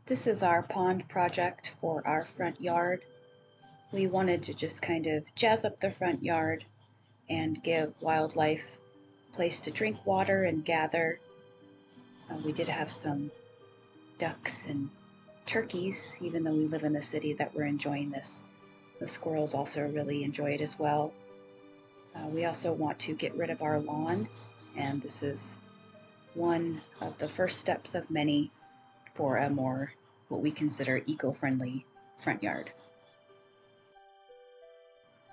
This is our pond project for our front yard. We wanted to just kind of jazz up the front yard and give wildlife a place to drink water and gather. We did have some ducks and turkeys, even though we live in the city, that were enjoying this. The squirrels also really enjoy it as well. We also want to get rid of our lawn, and this is one of the first steps of many for a more what we consider eco-friendly front yard.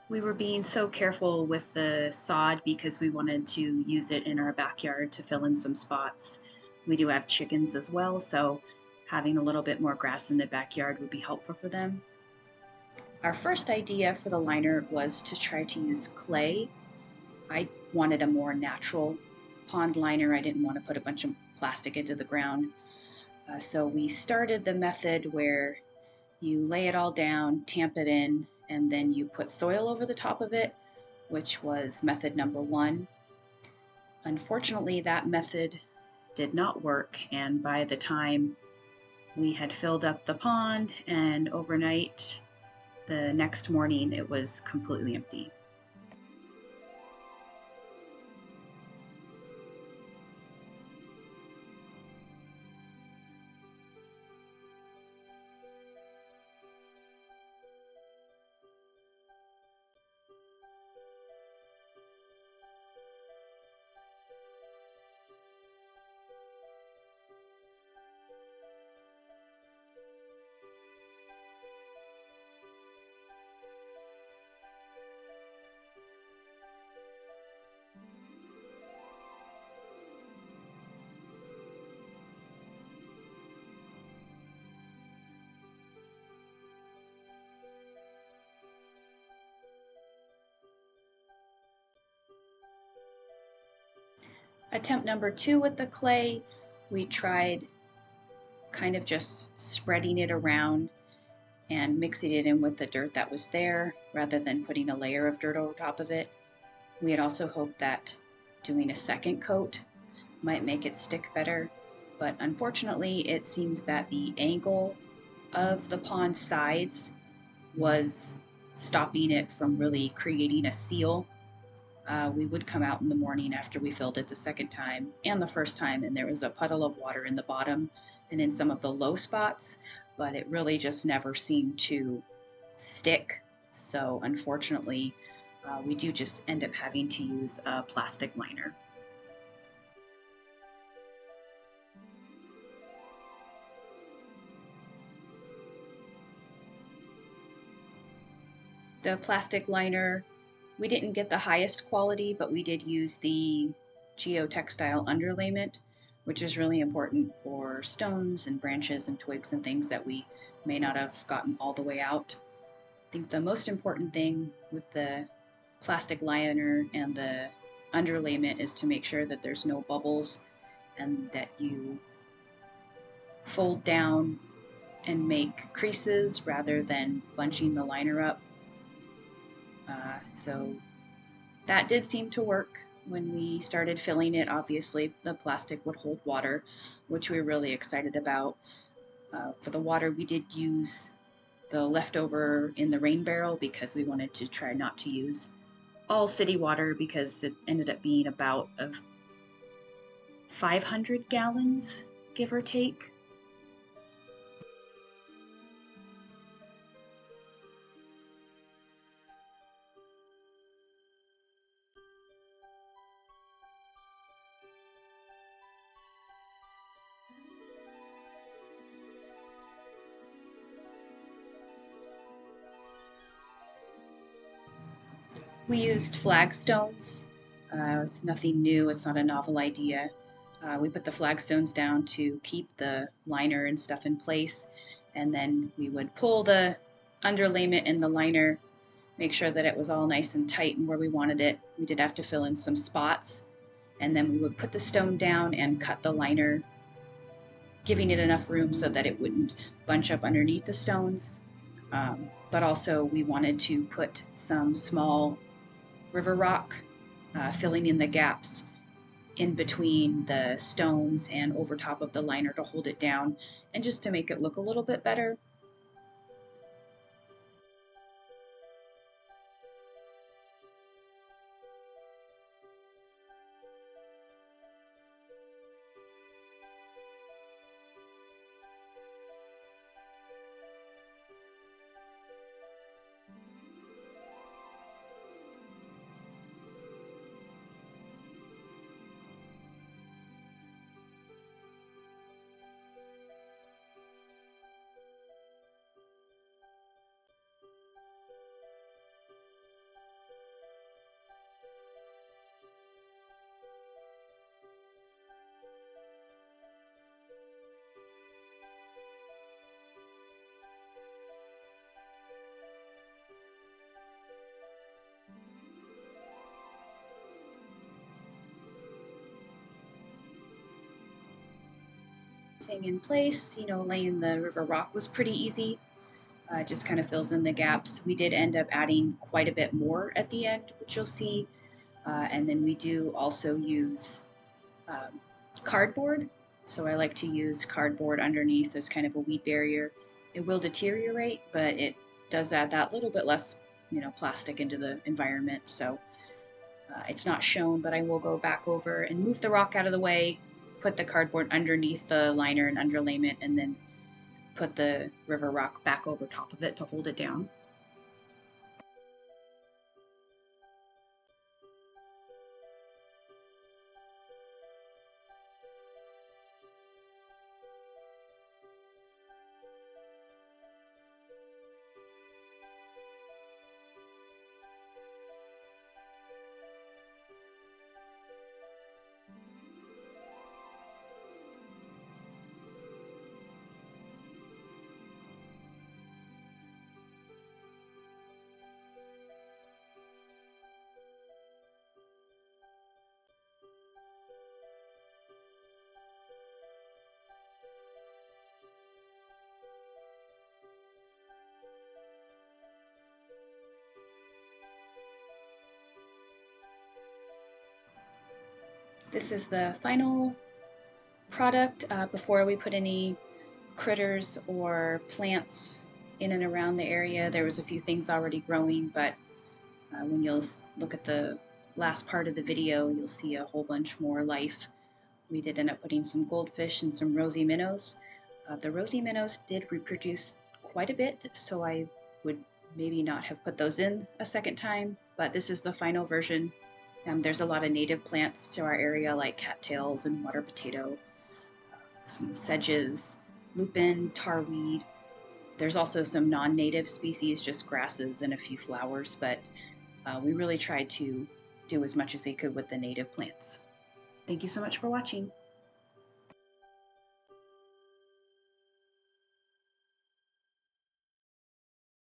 We were being so careful with the sod because we wanted to use it in our backyard to fill in some spots. We do have chickens as well, so having a little bit more grass in the backyard would be helpful for them. Our first idea for the liner was to try to use clay. I wanted a more natural pond liner. I didn't want to put a bunch of plastic into the ground. So we started the method where you lay it all down, tamp it in, and then you put soil over the top of it, which was method number one. Unfortunately, that method did not work, and by the time we had filled up the pond and overnight, the next morning it was completely empty. Attempt number two with the clay, we tried kind of just spreading it around and mixing it in with the dirt that was there rather than putting a layer of dirt over top of it. We had also hoped that doing a second coat might make it stick better, but unfortunately it seems that the angle of the pond sides was stopping it from really creating a seal. We would come out in the morning after we filled it the second time and the first time, and there was a puddle of water in the bottom and in some of the low spots, but it really just never seemed to stick. So unfortunately, we do just end up having to use a plastic liner. The plastic liner, we didn't get the highest quality, but we did use the geotextile underlayment, which is really important for stones and branches and twigs and things that we may not have gotten all the way out. I think the most important thing with the plastic liner and the underlayment is to make sure that there's no bubbles and that you fold down and make creases rather than bunching the liner up. So that did seem to work. When we started filling it, obviously the plastic would hold water, which we were really excited about. For the water, we did use the leftover in the rain barrel because we wanted to try not to use all city water because it ended up being about 500 gallons, give or take. We used flagstones. It's nothing new, it's not a novel idea. We put the flagstones down to keep the liner and stuff in place, and then we would pull the underlayment in the liner, make sure that it was all nice and tight and where we wanted it. We did have to fill in some spots, and then we would put the stone down and cut the liner, giving it enough room so that it wouldn't bunch up underneath the stones. But also we wanted to put some small river rock, filling in the gaps in between the stones and over top of the liner to hold it down and just to make it look a little bit better. Thing in place, laying the river rock was pretty easy. Just kind of fills in the gaps. We did end up adding quite a bit more at the end, which you'll see. And then we do also use um, cardboard. So I like to use cardboard underneath as kind of a weed barrier. It will deteriorate, but it does add that little bit less, plastic into the environment. So it's not shown, but I will go back over and move the rock out of the way, put the cardboard underneath the liner and underlayment, and then put the river rock back over top of it to hold it down. This is the final product before we put any critters or plants in and around the area. There was a few things already growing, but when you'll look at the last part of the video, you'll see a whole bunch more life. We did end up putting some goldfish and some rosy minnows. The rosy minnows did reproduce quite a bit, so I would maybe not have put those in a second time, but this is the final version. There's a lot of native plants to our area like cattails and water potato, some sedges, lupin, tarweed. There's also some non-native species, just grasses and a few flowers, but we really tried to do as much as we could with the native plants. Thank you so much for watching.